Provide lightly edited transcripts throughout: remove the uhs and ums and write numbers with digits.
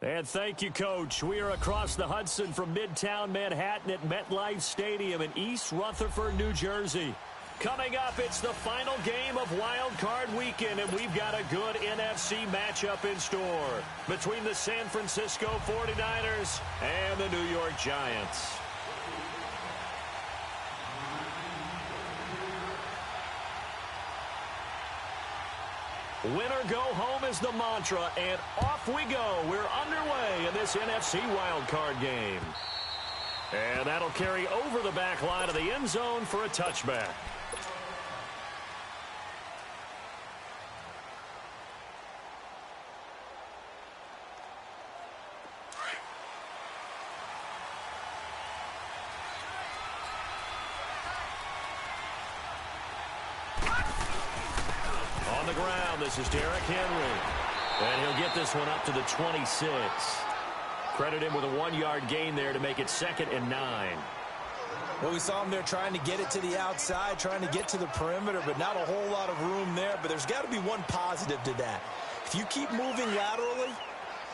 And thank you, Coach. We are across the Hudson from Midtown Manhattan at MetLife Stadium in East Rutherford, New Jersey. Coming up, it's the final game of Wild Card Weekend, and we've got a good NFC matchup in store between the San Francisco 49ers and the New York Giants. Winner go home is the mantra, and off we go. We're underway in this NFC wildcard game. And that'll carry over the back line of the end zone for a touchback. On the ground, this is Derrick Henry. And he'll get this one up to the 26. Credit him with a 1-yard gain there to make it 2nd and 9. Well, we saw him there trying to get it to the outside, trying to get to the perimeter, but not a whole lot of room there. But there's got to be one positive to that. If you keep moving laterally,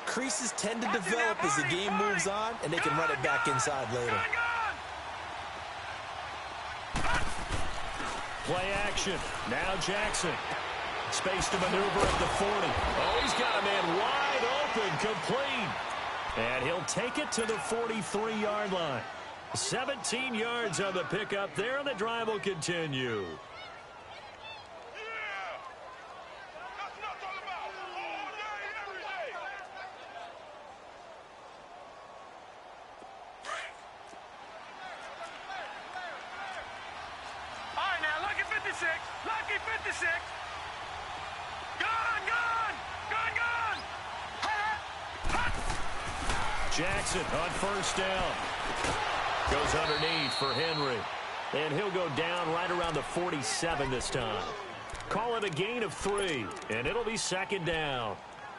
creases tend to develop as the game moves on, and they can run it back inside later. Play action. Now Jackson. Space to maneuver at the 40. Oh, he's got a man wide open, complete. And he'll take it to the 43-yard line. 17 yards on the pickup there, and the drive will continue. All right, now, lucky 56. Lucky 56. Jackson on first down. Goes underneath for Henry. And he'll go down right around the 47 this time. Call it a gain of 3, and it'll be 2nd down.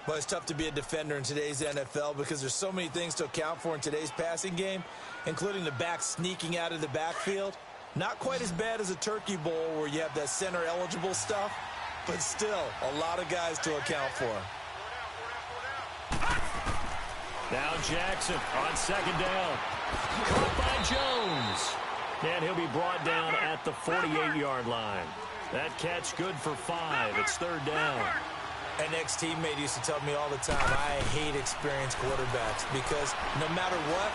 Well, it's tough to be a defender in today's NFL because there's so many things to account for in today's passing game, including the back sneaking out of the backfield. Not quite as bad as a turkey bowl where you have that center-eligible stuff, but still a lot of guys to account for. Now Jackson on 2nd down. Caught by Jones. And he'll be brought down at the 48-yard line. That catch good for 5. It's 3rd down. An ex-teammate used to tell me all the time, I hate experienced quarterbacks because no matter what,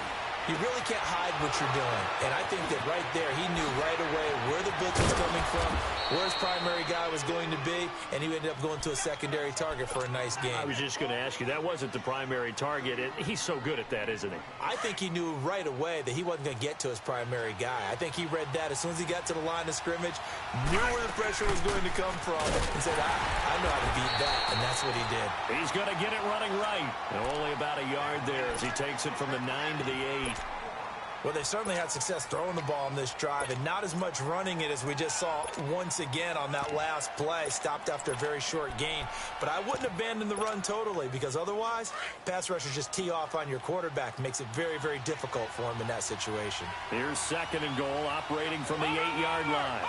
you really can't hide what you're doing. And I think that right there, he knew right away where the blitz was coming from, where his primary guy was going to be, and he ended up going to a secondary target for a nice game. I was just going to ask you, that wasn't the primary target. He's so good at that, isn't he? I think he knew right away that he wasn't going to get to his primary guy. I think he read that as soon as he got to the line of scrimmage, knew where the pressure was going to come from, and said, I know how to beat that, and that's what he did. He's going to get it running right. And only about a yard there as he takes it from the 9 to the 8. Well, they certainly had success throwing the ball on this drive and not as much running it as we just saw once again on that last play. Stopped after a very short gain. But I wouldn't abandon the run totally because otherwise, pass rushers just tee off on your quarterback. Makes it very, very difficult for him in that situation. Here's 2nd and goal, operating from the 8-yard line.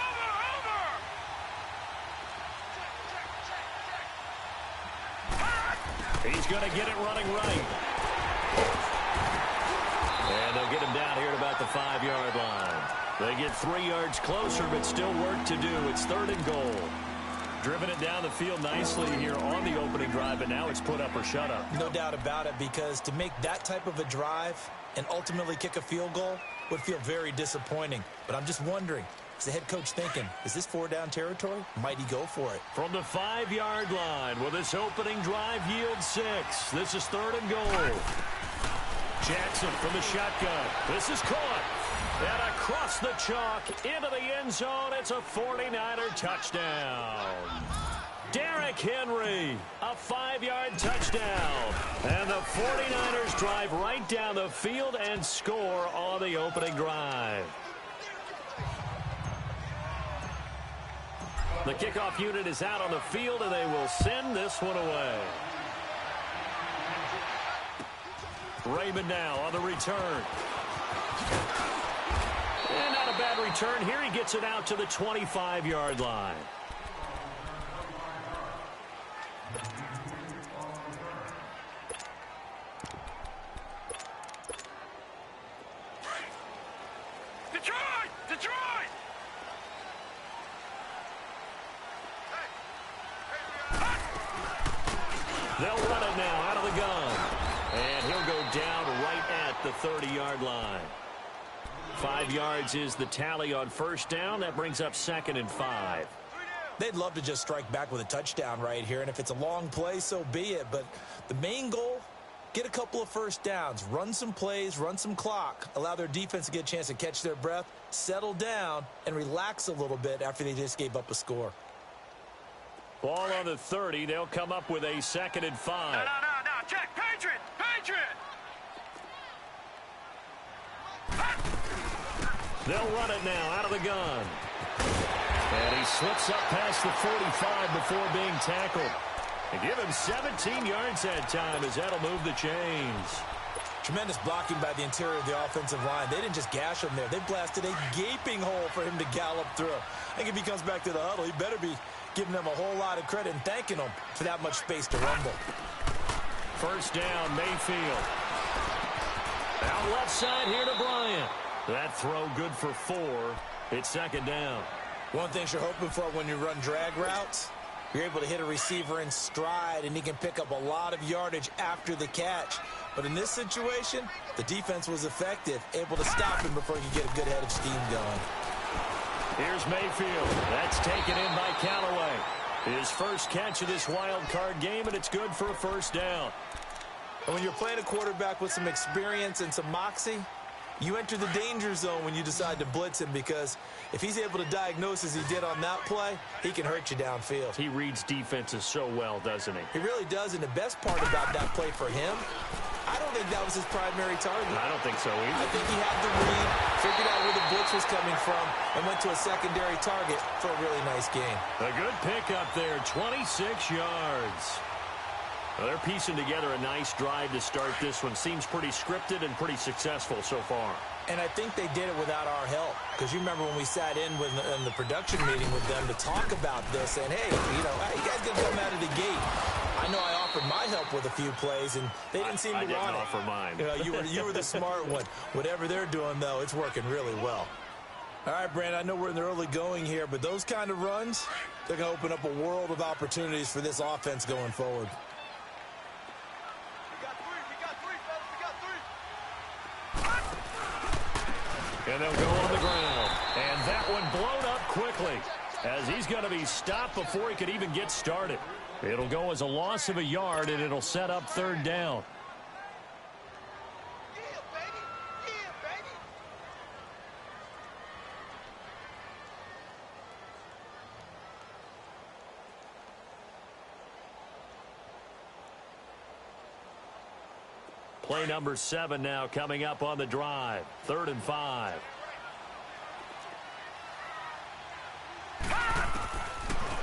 He's going to get it running right. And they'll get him down here at about the 5-yard line. They get 3 yards closer, but still work to do. It's 3rd and goal. Driven it down the field nicely here on the opening drive, but now it's put up or shut up. No doubt about it, because to make that type of a drive and ultimately kick a field goal would feel very disappointing. But I'm just wondering, is the head coach thinking, is this 4-down territory? Might he go for it? From the 5-yard line, will this opening drive yield 6? This is 3rd and goal. Jackson from the shotgun. This is caught. And across the chalk into the end zone. It's a 49er touchdown. Derrick Henry, a 5-yard touchdown. And the 49ers drive right down the field and score on the opening drive. The kickoff unit is out on the field, and they will send this one away. Raymond now on the return. And not a bad return here. He gets it out to the 25-yard line. They'll run it now out of the gun. And he'll go down right at the 30-yard line. 5 yards is the tally on first down. That brings up 2nd and 5. They'd love to just strike back with a touchdown right here, and if it's a long play, so be it. But the main goal, get a couple of first downs, run some plays, run some clock, allow their defense to get a chance to catch their breath, settle down, and relax a little bit after they just gave up a score. Ball on the 30. They'll come up with a 2nd and 5. No. Check. Patriot. They'll run it now out of the gun. And he slips up past the 45 before being tackled. And give him 17 yards that time as that'll move the chains. Tremendous blocking by the interior of the offensive line. They didn't just gash him there. They blasted a gaping hole for him to gallop through. I think if he comes back to the huddle, he better be giving them a whole lot of credit and thanking them for that much space to rumble. First down, Mayfield. Out left side here to Bryant. That throw good for 4. It's 2nd down. One thing you're hoping for when you run drag routes, you're able to hit a receiver in stride, and he can pick up a lot of yardage after the catch. But in this situation, the defense was effective, able to stop him before he could get a good head of steam going. Here's Mayfield. That's taken in by Callaway. His first catch of this wild card game, and it's good for a first down. And when you're playing a quarterback with some experience and some moxie, you enter the danger zone when you decide to blitz him, because if he's able to diagnose as he did on that play, he can hurt you downfield. He reads defenses so well, doesn't he? He really does, and the best part about that play for him, I don't think that was his primary target. I don't think so either. I think he had the read, figured out where the blitz was coming from, and went to a secondary target for a really nice game. A good pickup there, 26 yards. Well, they're piecing together a nice drive to start this one. Seems pretty scripted and pretty successful so far. And I think they did it without our help. Because you remember when we sat in the production meeting with them to talk about this, and hey, you guys got to come out of the gate. I know I offered my help with a few plays, and they didn't seem to want it. I didn't offer mine. You were the smart one. Whatever they're doing, though, it's working really well. All right, Brandon, I know we're in the early going here, but those kind of runs, they're going to open up a world of opportunities for this offense going forward. And they'll go on the ground. And that one blown up quickly as he's going to be stopped before he could even get started. It'll go as a loss of a yard, and it'll set up 3rd down. Play number 7 now coming up on the drive. 3rd and 5.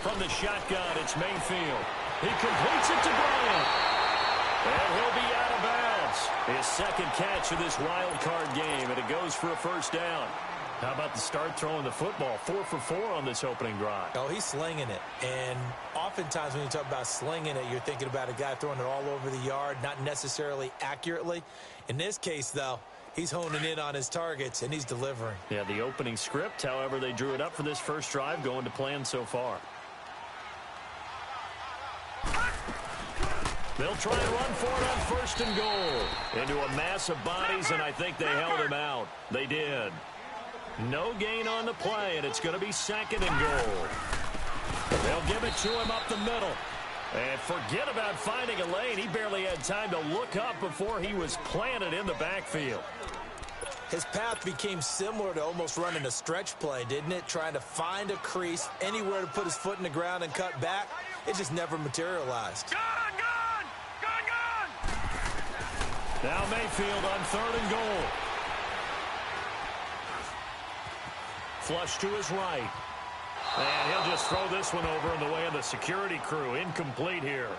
From the shotgun, it's Mayfield. He completes it to Bryant. And he'll be out of bounds. His 2nd catch of this wild card game, and it goes for a first down. How about the start throwing the football? 4 for 4 on this opening drive. Oh, he's slinging it. And oftentimes when you talk about slinging it, you're thinking about a guy throwing it all over the yard, not necessarily accurately. In this case, though, he's honing in on his targets, and he's delivering. Yeah, the opening script, however, they drew it up for this first drive, going to plan so far. They'll try and run for it on 1st and goal. Into a mass of bodies, and I think they held him out. They did. No gain on the play, and it's going to be 2nd and goal. They'll give it to him up the middle. And forget about finding a lane. He barely had time to look up before he was planted in the backfield. His path became similar to almost running a stretch play, didn't it? Trying to find a crease, anywhere to put his foot in the ground and cut back. It just never materialized. Gone! Now Mayfield on 3rd and goal. Flush to his right. And he'll just throw this one over in the way of the security crew. Incomplete here.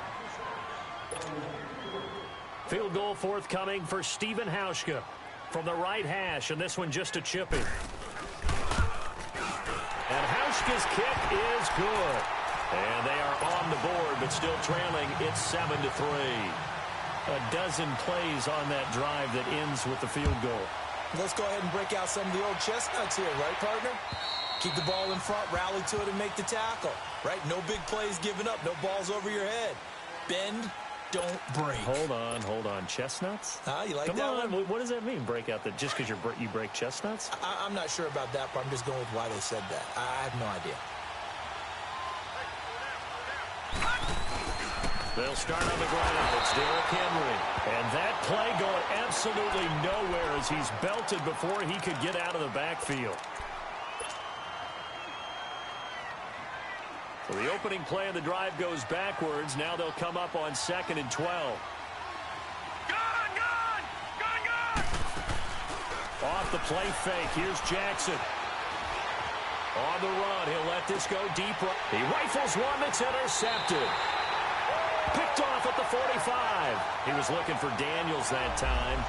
Field goal forthcoming for Stephen Hauschka from the right hash, and this one just a chipping. And Hauschka's kick is good. And they are on the board, but still trailing. It's 7-3. A dozen plays on that drive that ends with the field goal. Let's go ahead and break out some of the old chestnuts here, right, partner? Keep the ball in front, rally to it, and make the tackle, right? No big plays given up, no balls over your head. Bend, don't break. Hold on. Chestnuts? You like Come that on. one? What does that mean, break out? That just because you break chestnuts? I'm not sure about that, but I'm just going with why they said that. I have no idea. They'll start on the ground. It's Derrick Henry. And that play going absolutely nowhere as he's belted before he could get out of the backfield. So the opening play of the drive goes backwards. Now they'll come up on 2nd and 12. Gone! Off the play fake. Here's Jackson. On the run. He'll let this go deep. He rifles one that's intercepted. Picked off at the 45. He was looking for Daniels that time.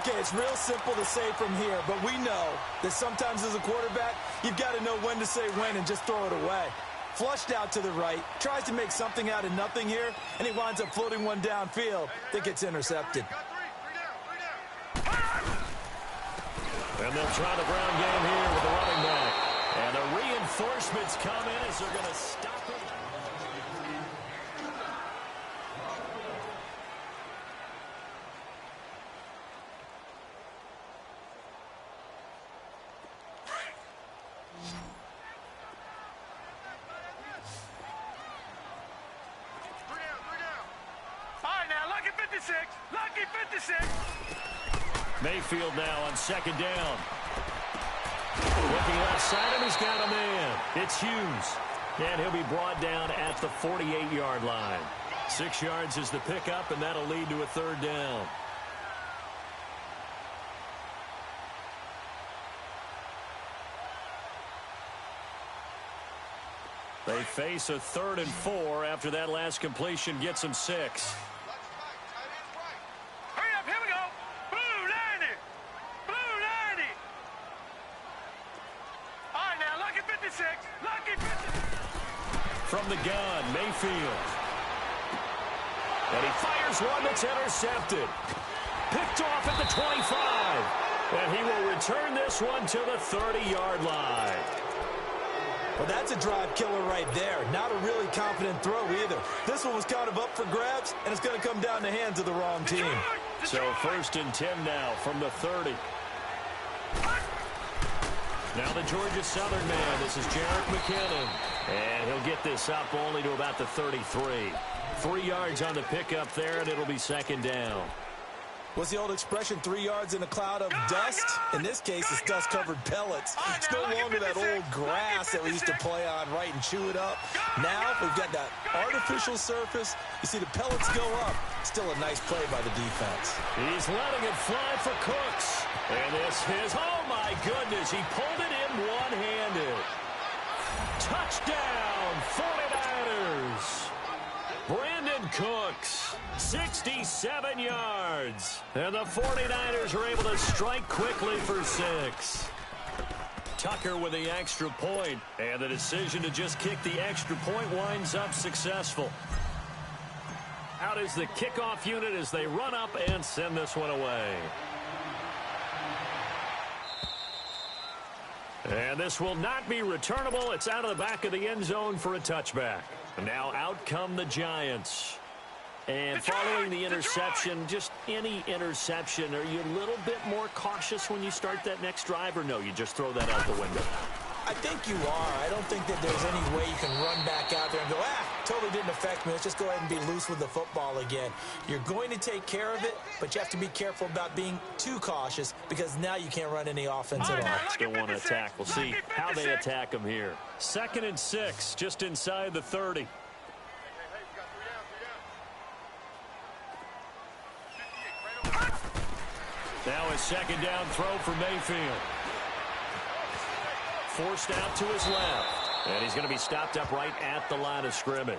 Okay, it's real simple to say from here, but we know that sometimes as a quarterback, you've got to know when to say when and just throw it away. Flushed out to the right, tries to make something out of nothing here, and he winds up floating one downfield that gets intercepted. And they'll try the ground game here with the running back. And the reinforcements come in as they're going to stop it. Lucky 56. Mayfield now on 2nd down. Looking left side, and he's got a man. It's Hughes. And he'll be brought down at the 48-yard line. 6 yards is the pickup, and that'll lead to a 3rd down. They face a 3rd and 4 after that last completion gets them 6. From the gun, Mayfield. And he fires one that's intercepted. Picked off at the 25. And he will return this one to the 30-yard line. Well, that's a drive killer right there. Not a really confident throw either. This one was kind of up for grabs, and it's going to come down in the hands of the wrong team. So 1st and 10 now from the 30. Now the Georgia Southern man. This is Jerick McKinnon. And he'll get this up only to about the 33. 3 yards on the pickup there, and it'll be 2nd down. What's the old expression, 3 yards in a cloud of dust? In this case, it's dust-covered pellets. It's no longer that old grass that we used to play on, right, and chew it up. Now we've got that artificial surface. You see the pellets go up. Still a nice play by the defense. He's letting it fly for Cooks. And this is, oh my goodness, he pulled it in one-handed. Touchdown, 49ers. Brandon Cooks, 67 yards. And the 49ers are able to strike quickly for 6. Tucker with the extra point. And the decision to just kick the extra point winds up successful. Out is the kickoff unit as they run up and send this one away. And this will not be returnable. It's out of the back of the end zone for a touchback. Now out come the Giants. And following the interception, just any interception, are you a little bit more cautious when you start that next drive, or no, you just throw that out the window? I think you are. I don't think that there's any way you can run back out there and go, totally didn't affect me. Let's just go ahead and be loose with the football again. You're going to take care of it, but you have to be careful about being too cautious because now you can't run any offense at all. Still want to attack. We'll see how they attack them here. 2nd and 6, just inside the 30. Now a 2nd down throw for Mayfield. Forced out to his left. And he's going to be stopped up right at the line of scrimmage.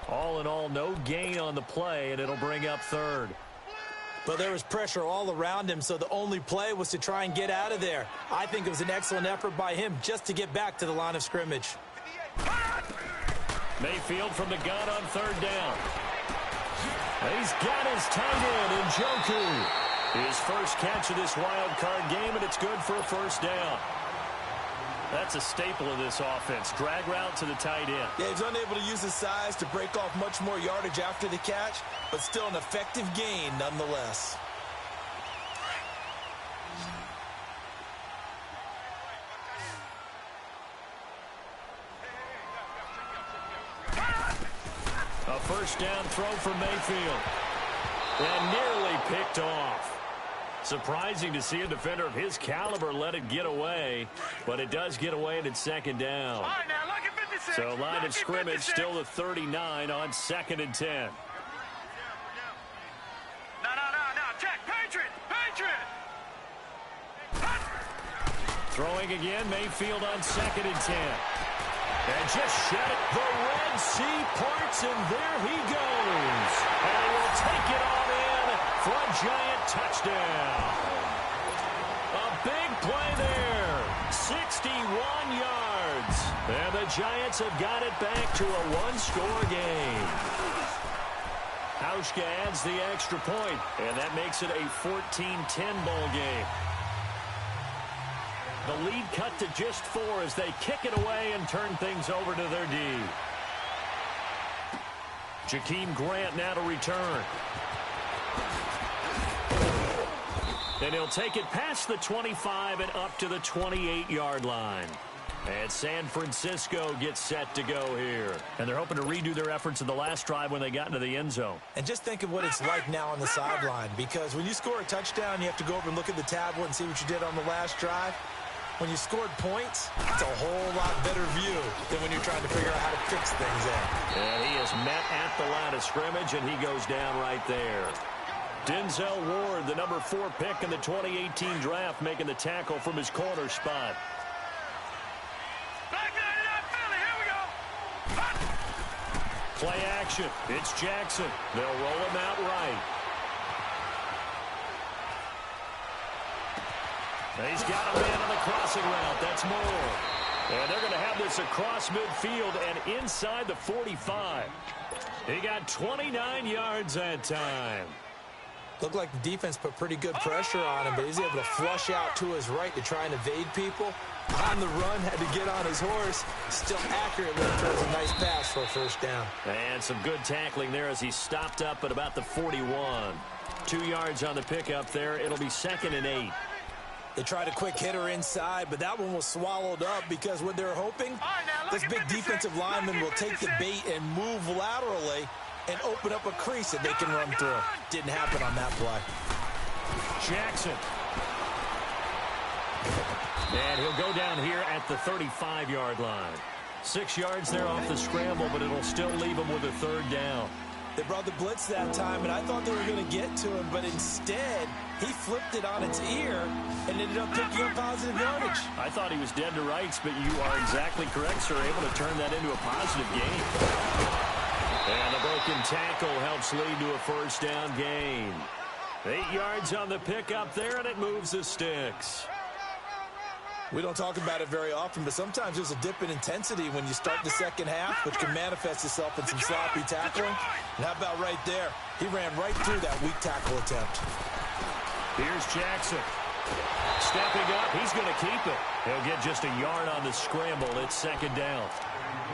All in all, no gain on the play, and it'll bring up 3rd. But there was pressure all around him, so the only play was to try and get out of there. I think it was an excellent effort by him just to get back to the line of scrimmage. Mayfield from the gun on 3rd down. He's got his tight end, Njoku. His first catch of this wild card game, and it's good for a 1st down. That's a staple of this offense. Drag route to the tight end. Yeah, he's unable to use his size to break off much more yardage after the catch, but still an effective gain nonetheless. A first down throw for Mayfield. And nearly picked off. Surprising to see a defender of his caliber let it get away, but it does get away and it's second down. All right, now, look at 56. So line of Look at scrimmage 56. still the 39 on 2nd and 10. No, check, Patriot. Throwing again, Mayfield on 2nd and 10. And just shut it. The Red Sea parts, and there he goes. And he will take it on in for a giant touchdown. A big play there. 61 yards. And the Giants have got it back to a one-score game. Hauschka adds the extra point, and that makes it a 14-10 ball game. The lead cut to just 4 as they kick it away and turn things over to their D. Jakeem Grant now to return. And he'll take it past the 25 and up to the 28-yard line. And San Francisco gets set to go here. And they're hoping to redo their efforts in the last drive when they got into the end zone. And just think of what it's like now on the sideline, because when you score a touchdown, you have to go over and look at the tablet and see what you did on the last drive. When you scored points, it's a whole lot better view than when you're trying to figure out how to fix things in. And he is met at the line of scrimmage, and he goes down right there. Denzel Ward, the number 4 pick in the 2018 draft, making the tackle from his corner spot. Back there, Philly, here we go. Play action. It's Jackson. They'll roll him out right. He's got a man on the crossing route. That's Moore. And they're going to have this across midfield and inside the 45. He got 29 yards that time. Looked like the defense put pretty good pressure on him, but he's able to flush out to his right to try and evade people. On the run, had to get on his horse. Still accurately throws a nice pass for a first down. And some good tackling there as he stopped up at about the 41. 2 yards on the pickup there. It'll be 2nd and 8. They tried a quick hitter inside, but that one was swallowed up because what they're hoping, this big defensive lineman will take the bait and move laterally and open up a crease that they can run through. Didn't happen on that play. Jackson. And he'll go down here at the 35-yard line. 6 yards there off the scramble, but it'll still leave him with a 3rd down. They brought the blitz that time, and I thought they were going to get to him, but instead, he flipped it on its ear and ended up picking up positive yardage. I thought he was dead to rights, but you are exactly correct, sir. Able to turn that into a positive gain. And a broken tackle helps lead to a first down gain. 8 yards on the pickup there, and it moves the sticks. We don't talk about it very often, but sometimes there's a dip in intensity when you start the second half, which can manifest itself in some sloppy tackling. And how about right there? He ran right through that weak tackle attempt. Here's Jackson. Stepping up, he's going to keep it. He'll get just a yard on the scramble. It's 2nd down.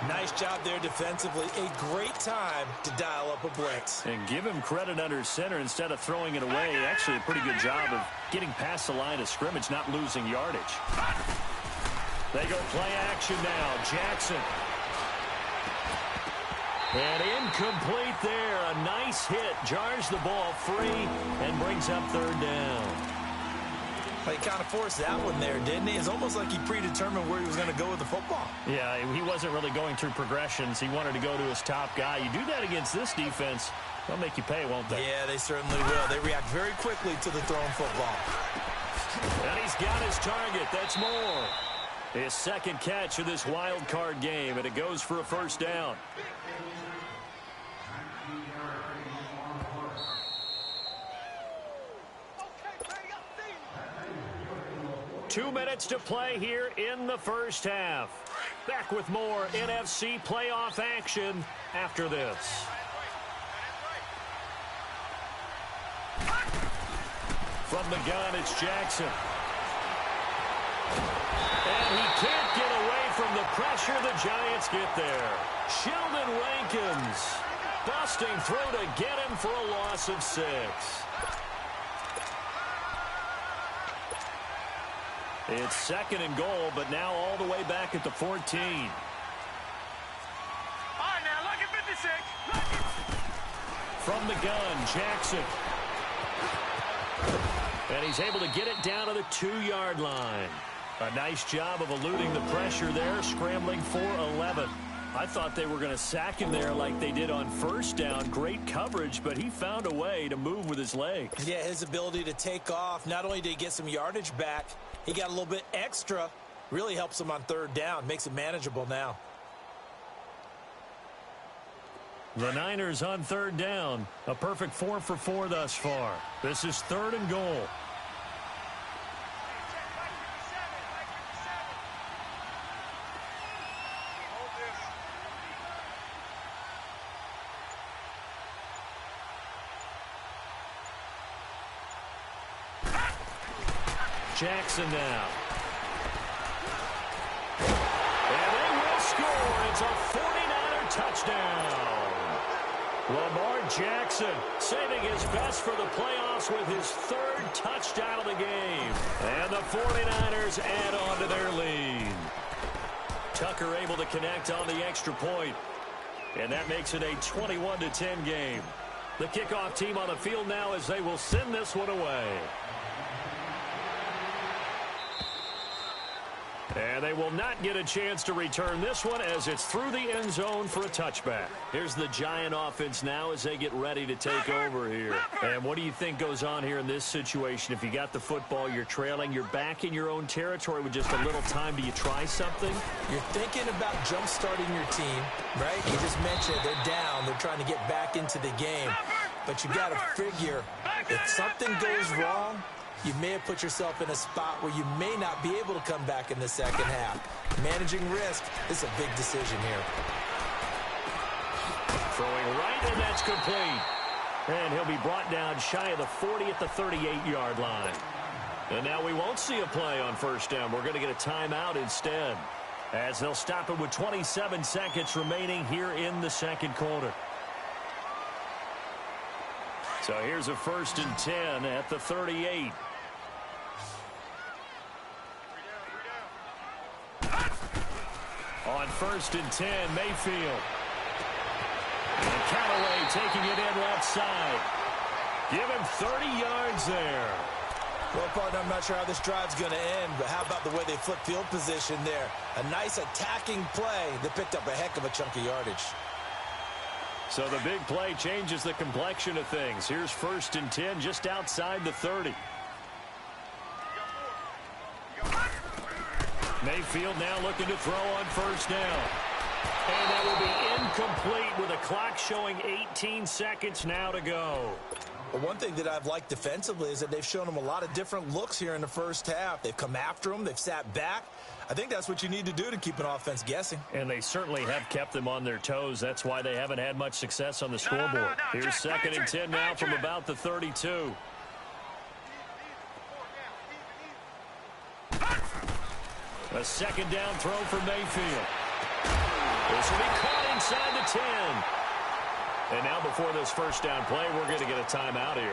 Nice job there defensively. A great time to dial up a blitz. And give him credit under center instead of throwing it away. Actually, a pretty good job of getting past the line of scrimmage, not losing yardage. They go play action now. Jackson. And incomplete there. A nice hit. Jars the ball free and brings up 3rd down. He kind of forced that one there, didn't he? It's almost like he predetermined where he was going to go with the football. Yeah, he wasn't really going through progressions. He wanted to go to his top guy. You do that against this defense, they'll make you pay, won't they? Yeah, they certainly will. They react very quickly to the thrown football. And he's got his target. That's Moore. His 2nd catch of this wild card game, and it goes for a first down. Two minutes to play here in the first half. Back with more NFC playoff action after this. From the gun, it's Jackson. And he can't get pressure, the Giants get there. Sheldon Rankins busting through to get him for a loss of 6. It's 2nd and goal, but now all the way back at the 14. All right, now, look at 56. From the gun, Jackson. And he's able to get it down to the 2-yard line. A nice job of eluding the pressure there, scrambling for 11. I thought they were going to sack him there like they did on 1st down. Great coverage, but he found a way to move with his legs. Yeah, his ability to take off, not only did he get some yardage back, he got a little bit extra. Really helps him on 3rd down, makes it manageable now. The Niners on 3rd down. A perfect 4 for 4 thus far. This is 3rd and goal. Jackson now. And they will score. It's a 49er touchdown. Lamar Jackson saving his best for the playoffs with his 3rd touchdown of the game. And the 49ers add on to their lead. Tucker able to connect on the extra point. And that makes it a 21-10 game. The kickoff team on the field now as they will send this one away. And they will not get a chance to return this one as it's through the end zone for a touchback. Here's the Giant offense now as they get ready to take over here. And what do you think goes on here in this situation? If you got the football, you're trailing, you're back in your own territory with just a little time. Do you try something? You're thinking about jump-starting your team, right? You just mentioned they're down. They're trying to get back into the game. But you got to figure if something goes wrong, you may have put yourself in a spot where you may not be able to come back in the 2nd half. Managing risk is a big decision here. Throwing right, and that's complete. And he'll be brought down shy of the 40 at the 38-yard line. And now we won't see a play on 1st down. We're going to get a timeout instead, as they'll stop it with 27 seconds remaining here in the 2nd quarter. So here's a 1st and 10 at the 38. On 1st and 10, Mayfield. And Callaway taking it in left side. Give him 30 yards there. Well, partner, I'm not sure how this drive's going to end, but how about the way they flip field position there? A nice attacking play that picked up a heck of a chunk of yardage. So the big play changes the complexion of things. Here's 1st and 10 just outside the 30. Mayfield now looking to throw on 1st down. And that will be incomplete with a clock showing 18 seconds now to go. Well, one thing that I've liked defensively is that they've shown them a lot of different looks here in the 1st half. They've come after them. They've sat back. I think that's what you need to do to keep an offense guessing. And they certainly have kept them on their toes. That's why they haven't had much success on the scoreboard. Here's 2nd and 10 now from about the 32. A 2nd down throw for Mayfield. This will be caught inside the 10. And now before this 1st down play, we're going to get a timeout here,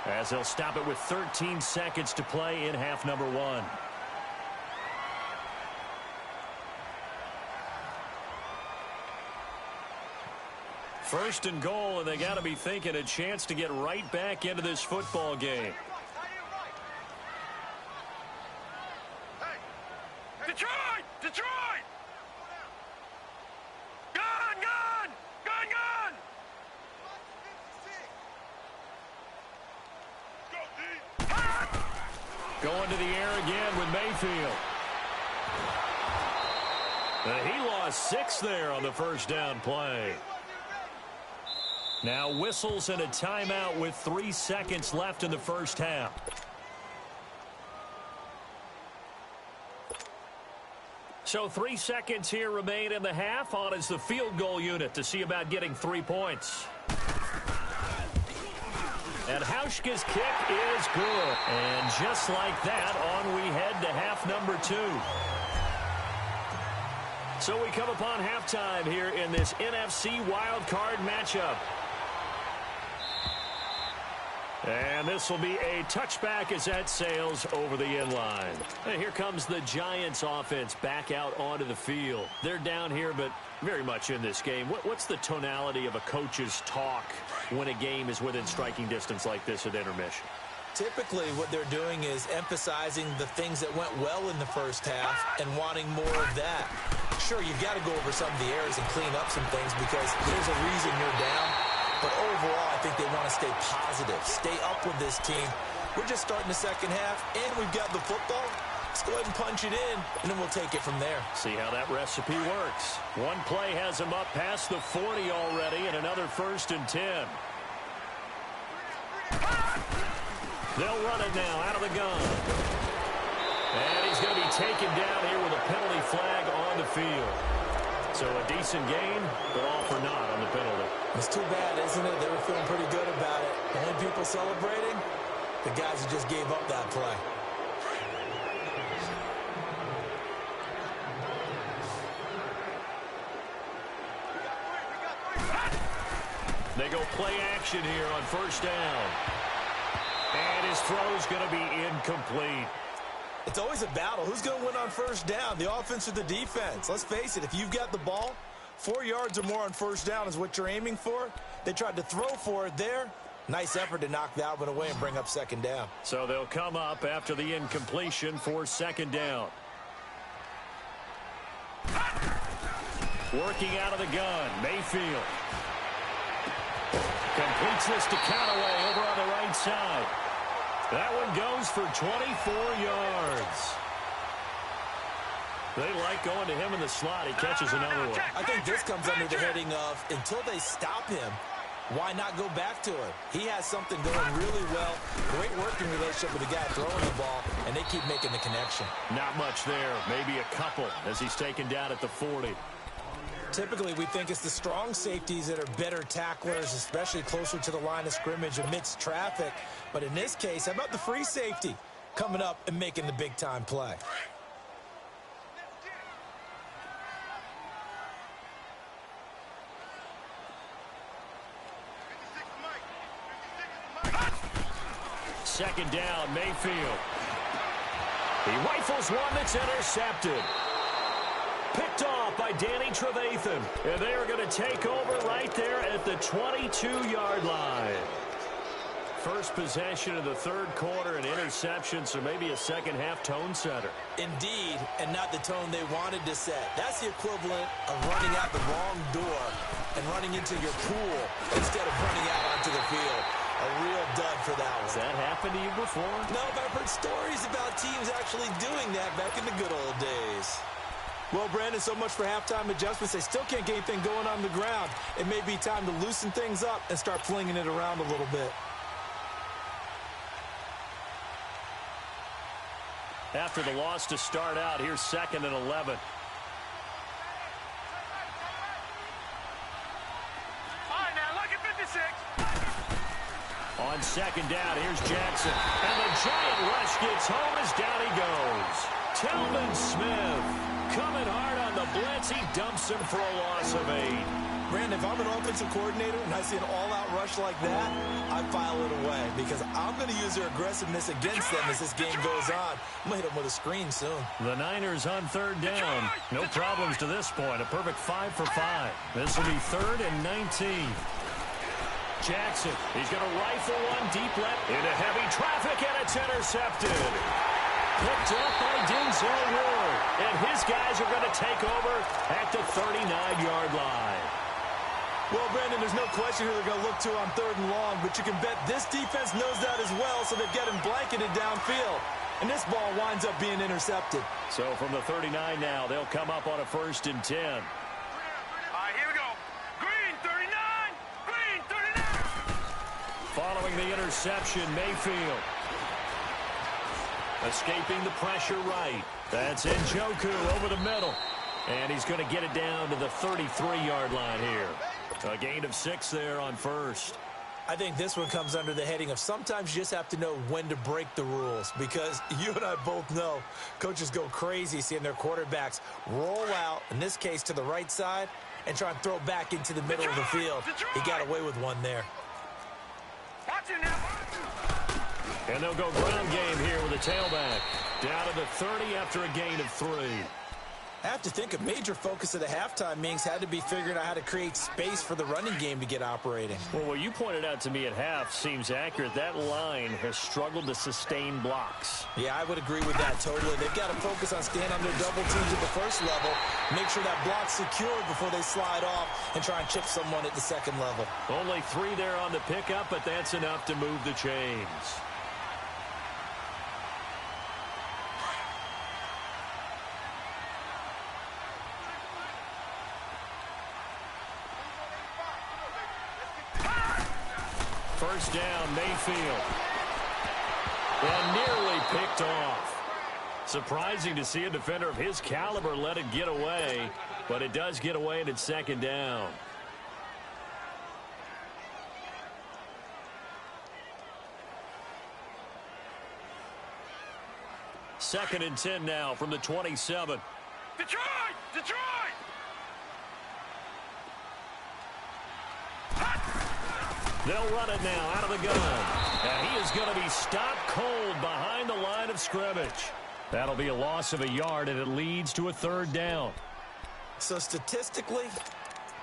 as they'll stop it with 13 seconds to play in half number 1. First and goal, and they got to be thinking a chance to get right back into this football game. Detroit! Detroit! Gun! Gun! Gun! Gun! Going to the air again with Mayfield. He lost 6 there on the 1st down play. Now whistles and a timeout with 3 seconds left in the 1st half. So 3 seconds here remain in the half. On is the field goal unit to see about getting 3 points. And Hauschka's kick is good. And just like that, on we head to half number 2. So we come upon halftime here in this NFC wildcard matchup. And this will be a touchback as that sails over the inline. And here comes the Giants offense back out onto the field. They're down here, but very much in this game. What's the tonality of a coach's talk when a game is within striking distance like this at intermission? Typically, what they're doing is emphasizing the things that went well in the first half and wanting more of that. Sure, you've got to go over some of the errors and clean up some things because there's a reason you're down. But overall, I think they want to stay positive, stay up with this team. We're just starting the second half, and we've got the football. Let's go ahead and punch it in, and then we'll take it from there. See how that recipe works. One play has him up past the 40 already, and another 1st and 10. They'll run it now out of the gun. And he's going to be taken down here with a penalty flag on the field. So a decent gain, but all for naught on the penalty. It's too bad, isn't it? They were feeling pretty good about it. The only people celebrating, the guys who just gave up that play. They go play action here on 1st down. And his throw's going to be incomplete. It's always a battle. Who's going to win on 1st down, the offense or the defense? Let's face it, if you've got the ball, 4 yards or more on 1st down is what you're aiming for. They tried to throw for it there. Nice effort to knock that one away and bring up 2nd down. So they'll come up after the incompletion for 2nd down. Working out of the gun, Mayfield. Completes this to Callaway over on the right side. That one goes for 24 yards. They like going to him in the slot. He catches another one. I think this comes under the heading of, until they stop him, why not go back to it? He has something going really well. Great working relationship with the guy throwing the ball, and they keep making the connection. Not much there. Maybe a couple as he's taken down at the 40. Typically, we think it's the strong safeties that are better tacklers, especially closer to the line of scrimmage amidst traffic. But in this case, how about the free safety coming up and making the big-time play? Second down, Mayfield. He rifles one that's intercepted. Picked off by Danny Trevathan. And they are going to take over right there at the 22-yard line. First possession of the 3rd quarter, an interception, so maybe a second-half tone setter. Indeed, and not the tone they wanted to set. That's the equivalent of running out the wrong door and running into your pool instead of running out onto the field. A real dud for that one. Has that happened to you before? No, but I've heard stories about teams actually doing that back in the good old days. Well, Brandon, so much for halftime adjustments. They still can't get anything going on the ground. It may be time to loosen things up and start flinging it around a little bit. After the loss to start out, here's 2nd and 11. On 2nd down, here's Jackson. And the giant rush gets home as down he goes. Telvin Smith coming hard on the blitz. He dumps him for a loss of 8. Brandon, if I'm an offensive coordinator and I see an all-out rush like that, I file it away because I'm going to use their aggressiveness against them as this game goes on. I'm going to hit them with a screen soon. The Niners on 3rd down. No problems to this point. A perfect 5 for 5. This will be 3rd and 19. Jackson, he's going to rifle one deep left into heavy traffic, and it's intercepted. Picked up by Denzel Ward. And his guys are going to take over at the 39-yard line. Well, Brandon, there's no question who they're going to look to on 3rd and long, but you can bet this defense knows that as well, so they've got him blanketed downfield. And this ball winds up being intercepted. So from the 39 now, they'll come up on a 1st and 10. All right, here we go. Green, 39. Green, 39. Following the interception, Mayfield. Escaping the pressure right. That's Njoku over the middle. And he's going to get it down to the 33-yard line here. A gain of 6 there on 1st. I think this one comes under the heading of sometimes you just have to know when to break the rules, because you and I both know coaches go crazy seeing their quarterbacks roll out, in this case to the right side, and try and throw back into the middle of the field. He got away with one there. Watch it now. And they'll go ground game here with a tailback. Down to the 30 after a gain of 3. I have to think a major focus of the halftime meetings had to be figuring out how to create space for the running game to get operating. Well, what you pointed out to me at half seems accurate. That line has struggled to sustain blocks. Yeah, I would agree with that totally. They've got to focus on staying under double teams at the first level, make sure that block's secured before they slide off and try and chip someone at the second level. Only 3 there on the pickup, but that's enough to move the chains. First down, Mayfield. And nearly picked off. Surprising to see a defender of his caliber let it get away, but it does get away and it's second down. Second and 10 now from the 27. Detroit! Detroit! They'll run it now out of the gun. And he is going to be stopped cold behind the line of scrimmage. That'll be a loss of a yard, and it leads to a third down. So statistically,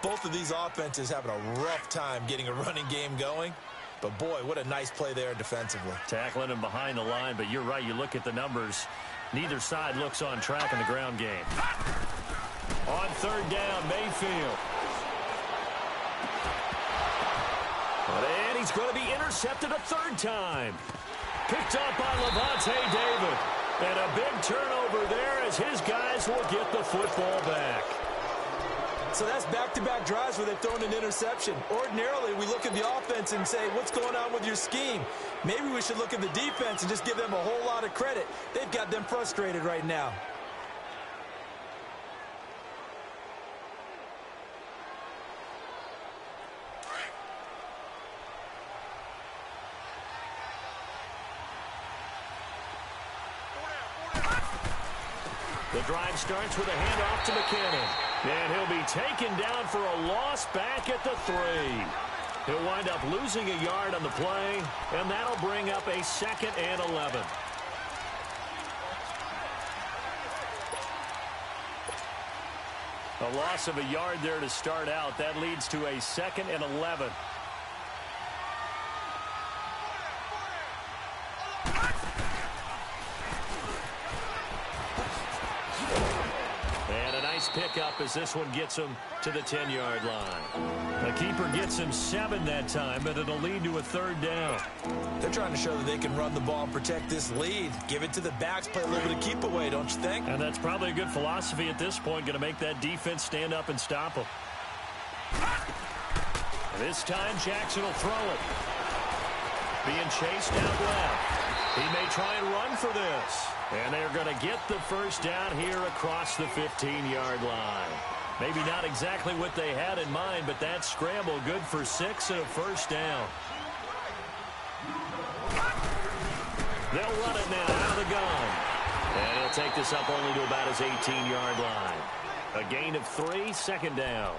both of these offenses having a rough time getting a running game going. But, boy, what a nice play there defensively. Tackling him behind the line, but you're right. You look at the numbers. Neither side looks on track in the ground game. On third down, Mayfield. And he's going to be intercepted a third time. Picked up by Levante David. And a big turnover there as his guys will get the football back. So that's back-to-back drives where they've thrown an interception. Ordinarily, we look at the offense and say, what's going on with your scheme? Maybe we should look at the defense and just give them a whole lot of credit. They've got them frustrated right now. The drive starts with a handoff to McKinnon. And he'll be taken down for a loss back at the 3. He'll wind up losing a yard on the play, and that'll bring up a 2nd and 11. A loss of a yard there to start out. That leads to a 2nd and 11. Pickup as this one gets him to the 10-yard line. The keeper gets him 7 that time, but it'll lead to a third down. They're trying to show that they can run the ball and protect this lead. Give it to the backs, play a little bit of keep away, don't you think? And that's probably a good philosophy at this point, going to make that defense stand up and stop them. This time Jackson will throw it. Being chased out left. He may try and run for this. And they're going to get the first down here across the 15-yard line. Maybe not exactly what they had in mind, but that scramble good for 6 and a first down. They'll run it now out of the gun. And he'll take this up only to about his 18-yard line. A gain of 3, second down.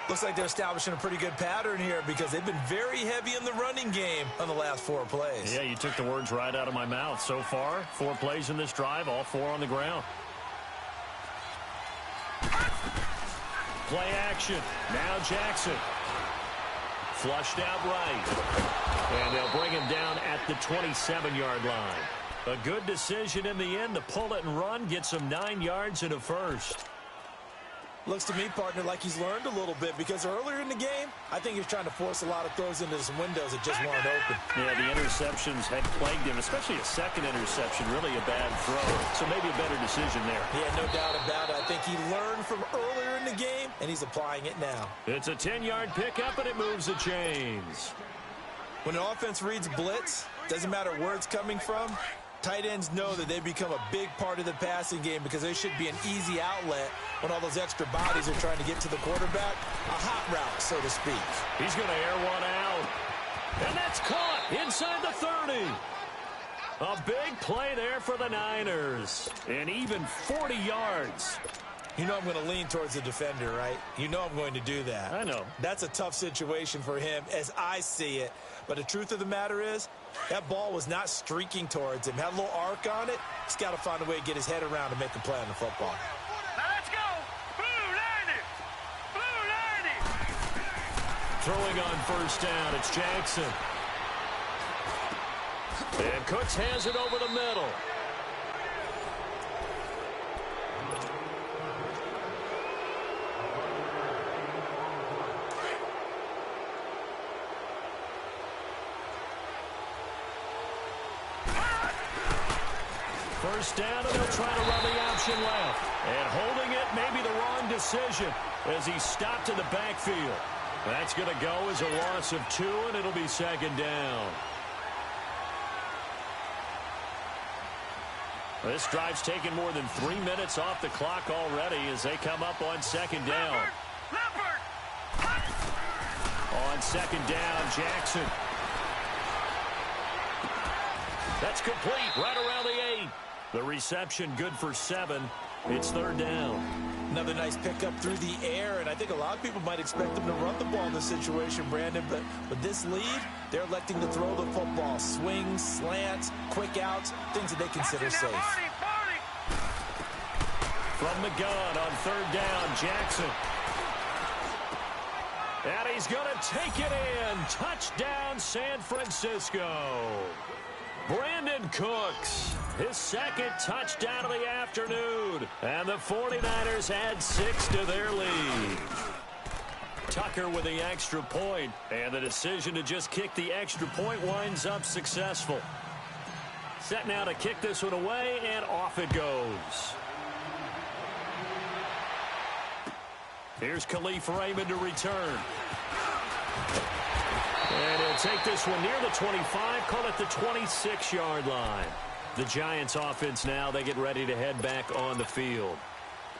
Looks like they're establishing a pretty good pattern here because they've been very heavy in the running game on the last 4 plays. Yeah, you took the words right out of my mouth. So far, 4 plays in this drive, all 4 on the ground. Play action. Now Jackson. Flushed out right. And they'll bring him down at the 27-yard line. A good decision in the end to pull it and run, gets him 9 yards and a first. Looks to me, partner, like he's learned a little bit because earlier in the game, I think he was trying to force a lot of throws into some windows that just weren't open. Yeah, the interceptions had plagued him, especially a second interception, really a bad throw. So maybe a better decision there. Yeah, no doubt about it. I think he learned from earlier in the game, and he's applying it now. It's a 10-yard pickup, and it moves the chains. When an offense reads blitz, doesn't matter where it's coming from, tight ends know that they become a big part of the passing game because they should be an easy outlet when all those extra bodies are trying to get to the quarterback. A hot route, so to speak. He's going to air one out. And That's caught inside the 30. A big play there for the Niners. And even 40 yards. You know I'm going to lean towards the defender, right? You know I'm going to do that. I know. That's a tough situation for him as I see it. But the truth of the matter is, that ball was not streaking towards him. Had a little arc on it. He's got to find a way to get his head around and make a play on the football. Now let's go. Blue 90. Blue 90. Throwing on first down, it's Jackson. And Cooks has it over the middle. First down, and they'll try to run the option left. And holding it may be the wrong decision as he stopped in the backfield. That's going to go as a loss of 2, and it'll be second down. This drive's taken more than 3 minutes off the clock already as they come up on second down. On second down, Jackson. That's complete right around the 8. The reception good for 7. It's third down. Another nice pickup through the air, and I think a lot of people might expect them to run the ball in this situation, Brandon, but with this lead, they're electing to throw the football. Swings, slants, quick outs, things that they consider safe. From the gun on third down, Jackson. And he's going to take it in. Touchdown, San Francisco. Brandon Cooks, his second touchdown of the afternoon. And the 49ers add 6 to their lead. Tucker with the extra point. And the decision to just kick the extra point winds up successful. Set now to kick this one away, and off it goes. Here's Khalif Raymond to return. And he'll take this one near the 25, call it the 26-yard line. The Giants offense now, they get ready to head back on the field.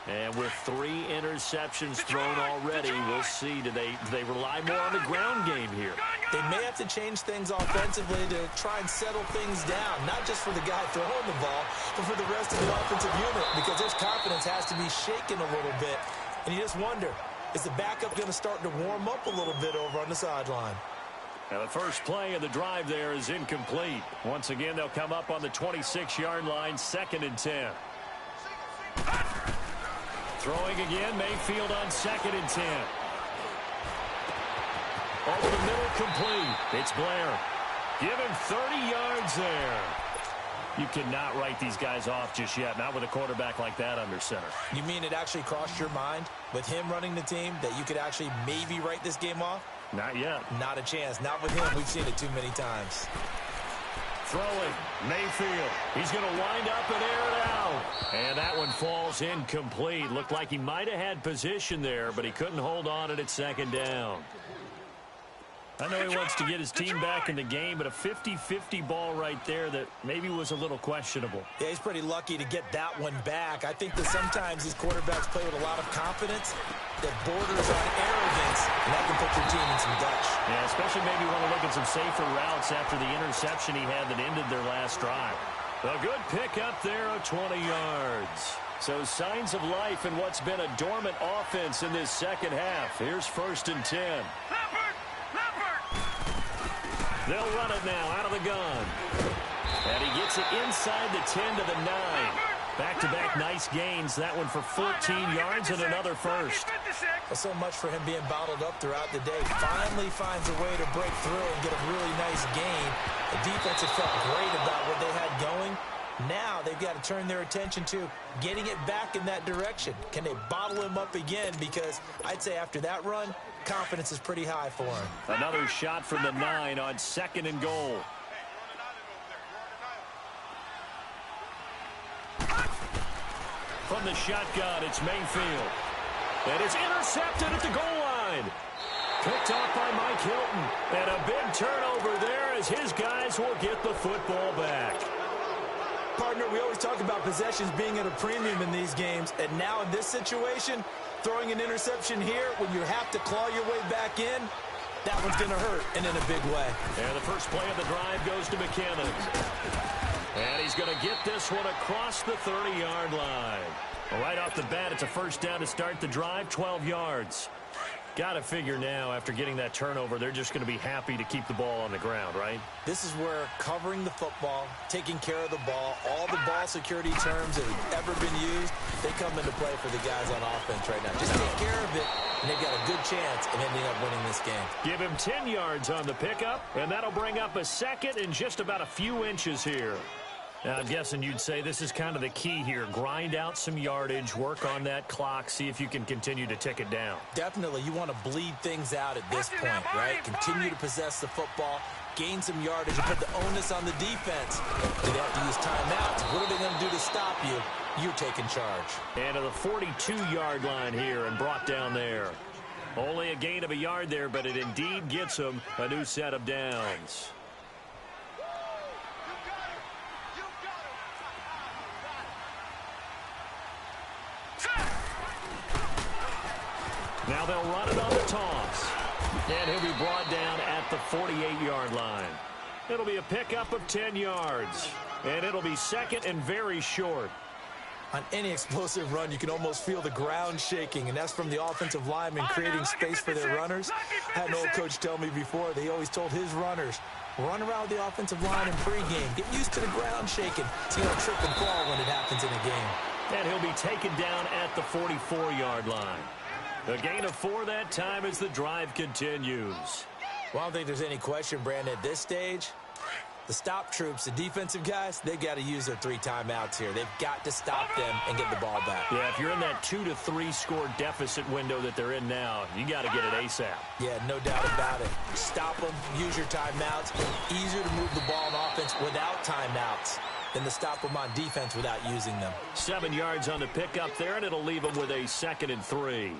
And with 3 interceptions thrown already, we'll see, do they rely more on the ground game here? They may have to change things offensively to try and settle things down, not just for the guy throwing the ball, but for the rest of the offensive unit, because their confidence has to be shaken a little bit. And you just wonder, is the backup going to start to warm up a little bit over on the sideline? Now the first play of the drive there is incomplete. Once again, they'll come up on the 26-yard line, 2nd and 10. Throwing again, Mayfield on 2nd and 10. Over the middle, complete. It's Blair. Give him 30 yards there. You cannot write these guys off just yet, not with a quarterback like that under center. You mean it actually crossed your mind with him running the team that you could actually maybe write this game off? Not yet. Not a chance. Not with him. We've seen it too many times. Throwing, Mayfield. He's going to wind up and air it out. And that one falls incomplete. Looked like he might have had position there, but he couldn't hold on it at 2nd down. I know he wants to get his team back in the game, but a 50-50 ball right there that maybe was a little questionable. Yeah, he's pretty lucky to get that one back. I think that sometimes these quarterbacks play with a lot of confidence that borders on arrogance, and that can put your team in some Dutch. Yeah, especially maybe want to look at some safer routes after the interception he had that ended their last drive. A good pickup there of 20 yards. So signs of life in what's been a dormant offense in this second half. Here's 1st and 10. They'll run it now out of the gun. And he gets it inside the 10 to the 9. Back-to-back nice gains. That one for 14 yards and another first. Well, so much for him being bottled up throughout the day. Finally finds a way to break through and get a really nice gain. The defense had felt great about what they had going. Now they've got to turn their attention to getting it back in that direction. Can they bottle him up again? Because I'd say after that run, confidence is pretty high for him. Another shot from the 9 on 2nd and goal. From the shotgun, it's Mayfield. And it's intercepted at the goal line. Picked off by Mike Hilton. And a big turnover there as his guys will get the football back. Partner, we always talk about possessions being at a premium in these games. And now in this situation, throwing an interception here when you have to claw your way back in, That one's going to hurt, and in a big way. And the first play of the drive goes to McKinnon. And he's going to get this one across the 30-yard line. Well, right off the bat, it's a first down to start the drive, 12 yards. Got to figure now, after getting that turnover, they're just going to be happy to keep the ball on the ground, right? This is where covering the football, taking care of the ball, all the ball security terms that have ever been used, they come into play for the guys on offense right now. Just take care of it, and they've got a good chance of ending up winning this game. Give him 10 yards on the pickup, and that'll bring up a second in just about a few inches here. Now, I'm guessing you'd say this is kind of the key here. Grind out some yardage, work on that clock, see if you can continue to tick it down. Definitely. You want to bleed things out at this point, right? Continue to possess the football, gain some yardage, and put the onus on the defense. Do they have to use timeouts? What are they going to do to stop you? You're taking charge. And to the 42-yard line here and brought down there. Only a gain of a yard there, but it indeed gets them a new set of downs. Now they'll run it on the toss. And he'll be brought down at the 48-yard line. It'll be a pickup of 10 yards. And it'll be second and very short. On any explosive run, you can almost feel the ground shaking, and that's from the offensive linemen creating space for their runners. I had an old coach tell me before, they always told his runners, run around the offensive line in pregame. Get used to the ground shaking so you don't trip and fall when it happens in a game. And he'll be taken down at the 44-yard line. A gain of 4 that time as the drive continues. Well, I don't think there's any question, Brandon, at this stage. The stop troops, the defensive guys, they've got to use their 3 timeouts here. They've got to stop them and get the ball back. Yeah, if you're in that 2 to 3 score deficit window that they're in now, you got to get it ASAP. Yeah, no doubt about it. Stop them, use your timeouts. Easier to move the ball on offense without timeouts than to stop them on defense without using them. 7 yards on the pickup there, and it'll leave them with a 2nd and 3.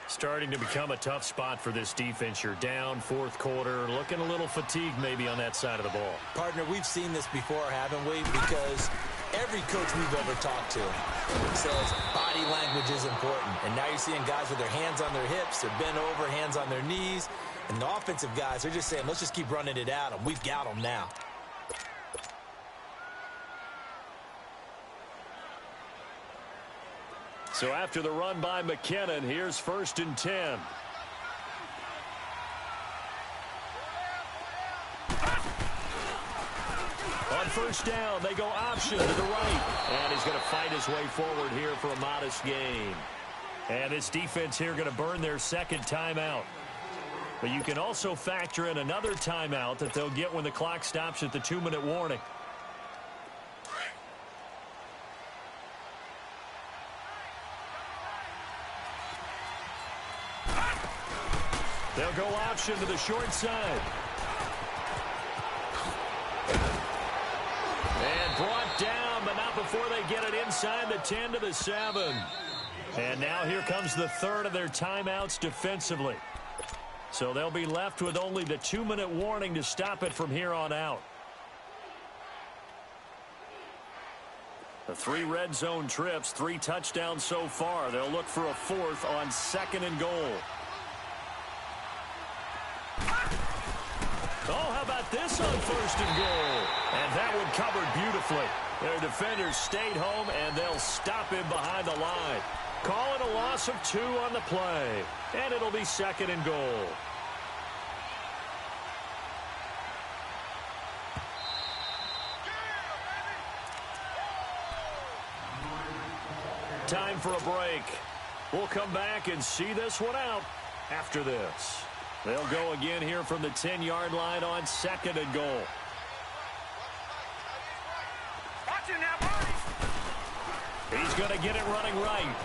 Starting to become a tough spot for this defense. You're down, 4th quarter, looking a little fatigued maybe on that side of the ball. Partner, we've seen this before, haven't we? Because every coach we've ever talked to says body language is important. And now you're seeing guys with their hands on their hips, they're bent over, hands on their knees. And the offensive guys are just saying, let's just keep running it at them. We've got them now. So after the run by McKinnon, here's 1st and 10. On 1st down, they go option to the right. And he's going to fight his way forward here for a modest gain. And this defense here going to burn their 2nd timeout. But you can also factor in another timeout that they'll get when the clock stops at the 2-minute warning. They'll go option to the short side. And brought down, but not before they get it inside the 10 to the 7. And now here comes the 3rd of their timeouts defensively. So they'll be left with only the 2-minute warning to stop it from here on out. The 3 red zone trips, 3 touchdowns so far. They'll look for a 4th on 2nd and goal. Oh, how about this on 1st and goal? And that one covered beautifully. Their defenders stayed home, and they'll stop him behind the line. Call it a loss of 2 on the play. And it'll be 2nd and goal. Time for a break. We'll come back and see this one out after this. They'll go again here from the 10-yard line on 2nd and goal. He's going to get it running right.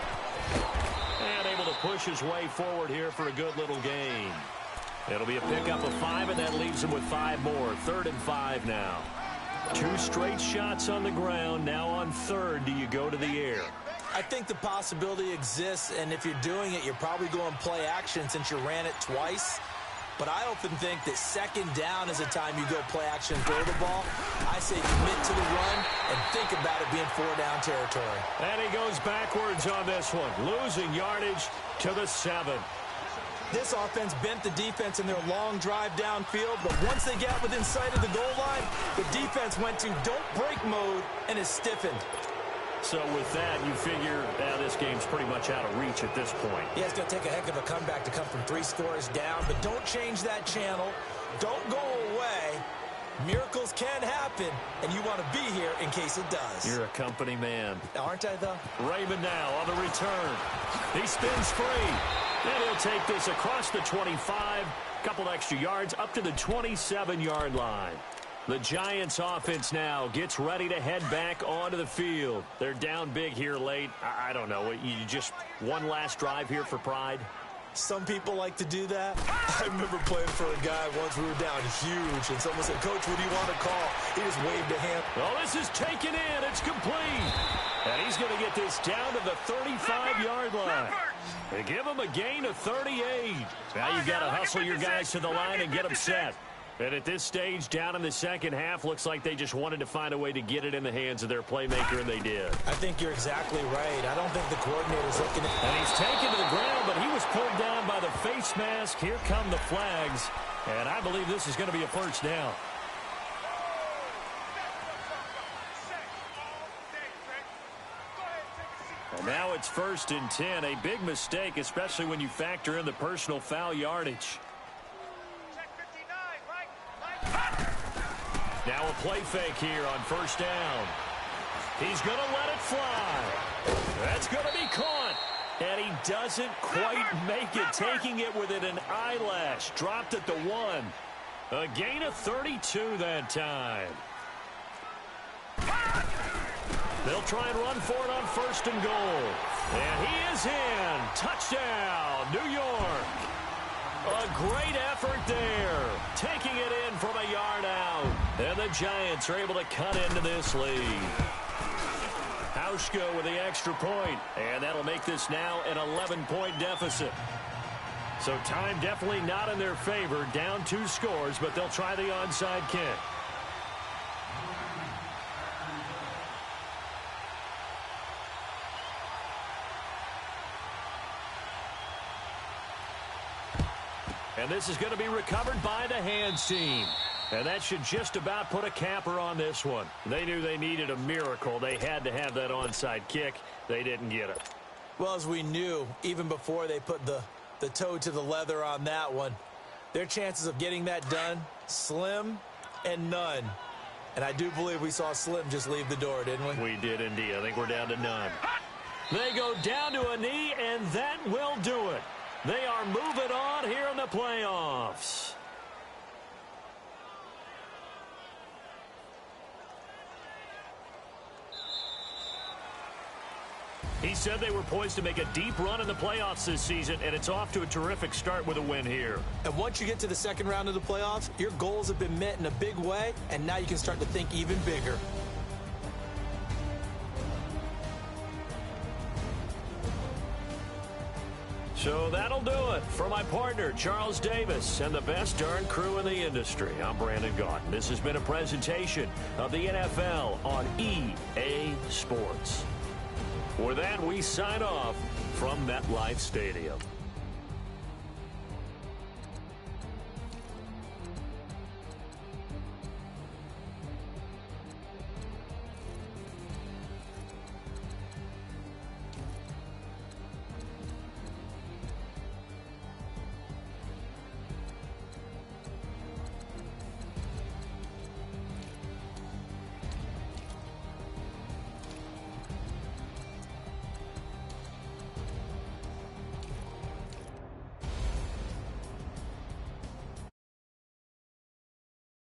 And able to push his way forward here for a good little gain. It'll be a pickup of 5, and that leaves him with 5 more. 3rd and 5 now. 2 straight shots on the ground. Now on 3rd, do you go to the air? I think the possibility exists, and if you're doing it, you're probably going play action since you ran it twice. But I often think that 2nd down is a time you go play action and throw the ball. I say commit to the run and think about it being 4-down territory. And he goes backwards on this one, losing yardage to the 7. This offense bent the defense in their long drive downfield, but once they got within sight of the goal line, the defense went to don't break mode and is stiffened. So with that, you figure this game's pretty much out of reach at this point. Yeah, it's going to take a heck of a comeback to come from 3 scores down, but don't change that channel. Don't go away. Miracles can happen, and you want to be here in case it does. You're a company man. Aren't I, though? Raymond now on the return. He spins free. And he'll take this across the 25. Couple extra yards up to the 27-yard line. The Giants offense now gets ready to head back onto the field. They're down big here late. I don't know. You just one last drive here for pride? Some people like to do that. I remember playing for a guy once we were down huge, and someone said, "Coach, what do you want to call?" He just waved a hand. Well, this is taken in. It's complete. And he's going to get this down to the 35-yard line. They give him a gain of 38. Now you've got to hustle your guys to the line and get them set. And at this stage, down in the second half, looks like they just wanted to find a way to get it in the hands of their playmaker, and they did. I think you're exactly right. I don't think the coordinator's looking at... And he's taken to the ground, but he was pulled down by the face mask. Here come the flags, and I believe this is going to be a first down. And now it's 1st and 10. A big mistake, especially when you factor in the personal foul yardage. Now a play fake here on 1st down. He's going to let it fly. That's going to be caught. And he doesn't quite make it, taking it within an eyelash. Dropped at the 1. A gain of 32 that time. They'll try and run for it on 1st and goal. And he is in. Touchdown, New York. A great effort there. Taking it in from a yard out. And the Giants are able to cut into this lead. Hauschka with the extra point. And that'll make this now an 11-point deficit. So time definitely not in their favor. Down 2 scores, but they'll try the onside kick. And this is going to be recovered by the hands team. And that should just about put a capper on this one. They knew they needed a miracle. They had to have that onside kick. They didn't get it. Well, as we knew, even before they put the toe to the leather on that one, their chances of getting that done, slim and none. And I do believe we saw Slim just leave the door, didn't we? We did indeed. I think we're down to none. They go down to a knee, and that will do it. They are moving on here in the playoffs. He said they were poised to make a deep run in the playoffs this season, and it's off to a terrific start with a win here. And once you get to the second round of the playoffs, your goals have been met in a big way, and now you can start to think even bigger. So that'll do it. For my partner, Charles Davis, and the best darn crew in the industry, I'm Brandon Gaudin. This has been a presentation of the NFL on EA Sports. With that, we sign off from MetLife Stadium.